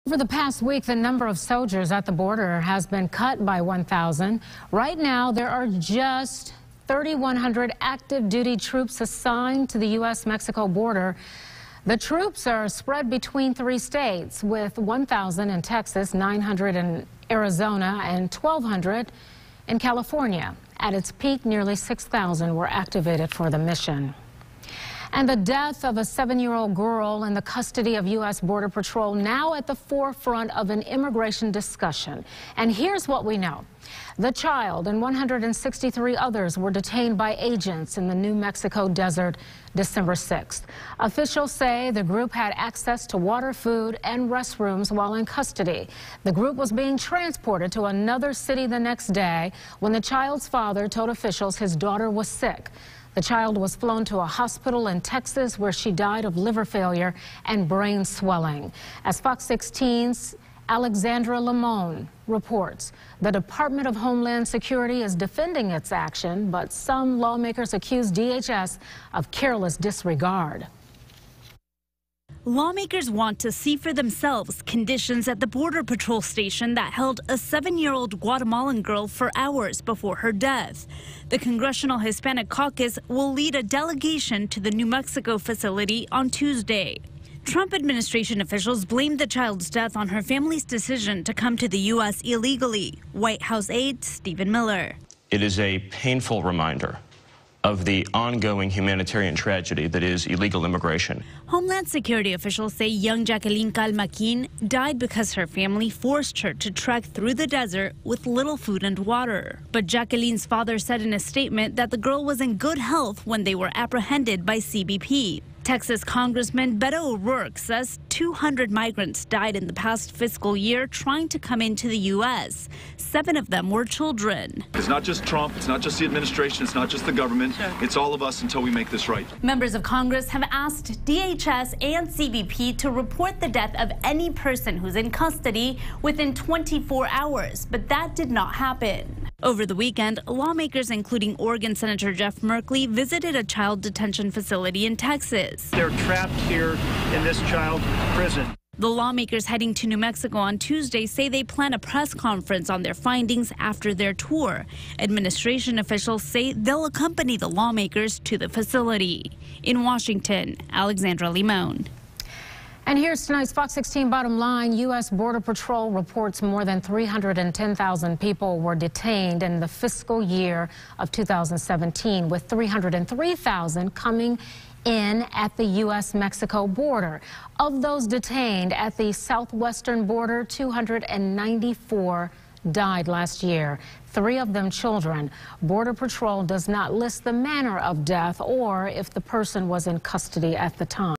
Over the past week, the number of soldiers at the border has been cut by 1,000. Right now, there are just 3,100 active duty troops assigned to the U.S.-Mexico border. The troops are spread between 3 states, with 1,000 in Texas, 900 in Arizona, and 1,200 in California. At its peak, nearly 6,000 were activated for the mission. And the death of a 7-year-old girl in the custody of U.S. Border Patrol now at the forefront of an immigration discussion. And here's what we know. The child and 163 others were detained by agents in the New Mexico desert December 6th. Officials say the group had access to water, food, and restrooms while in custody. The group was being transported to another city the next day when the child's father told officials his daughter was sick. The child was flown to a hospital in Texas where she died of liver failure and brain swelling. As Fox 16's Alexandra Limon reports, the Department of Homeland Security is defending its action, but some lawmakers accuse DHS of careless disregard. Lawmakers want to see for themselves conditions at the Border Patrol station that held a 7-year-old Guatemalan girl for hours before her death. The Congressional Hispanic Caucus will lead a delegation to the New Mexico facility on Tuesday. Trump administration officials blamed the child's death on her family's decision to come to the U.S. illegally. White House aide Stephen Miller. It is a painful reminder of the ongoing humanitarian tragedy that is illegal immigration. Homeland Security officials say young Jacqueline Calmaquin died because her family forced her to trek through the desert with little food and water. But Jacqueline's father said in a statement that the girl was in good health when they were apprehended by CBP. Texas Congressman Beto O'Rourke says 200 migrants died in the past fiscal year trying to come into the U.S. 7 of them were children. It's not just Trump, it's not just the administration, it's not just the government, it's all of us until we make this right. Members of Congress have asked DHS and CBP to report the death of any person who's in custody within 24 hours, but that did not happen. Over the weekend, lawmakers including Oregon Senator Jeff Merkley visited a child detention facility in Texas. They're trapped here in this child prison. The lawmakers heading to New Mexico on Tuesday say they plan a press conference on their findings after their tour. Administration officials say they'll accompany the lawmakers to the facility. In Washington, Alexandra Limon. And here's tonight's Fox 16 bottom line. U.S. Border Patrol reports more than 310,000 people were detained in the fiscal year of 2017, with 303,000 coming in at the U.S.-Mexico border. Of those detained at the southwestern border, 294 died last year, 3 of them children. Border Patrol does not list the manner of death or if the person was in custody at the time.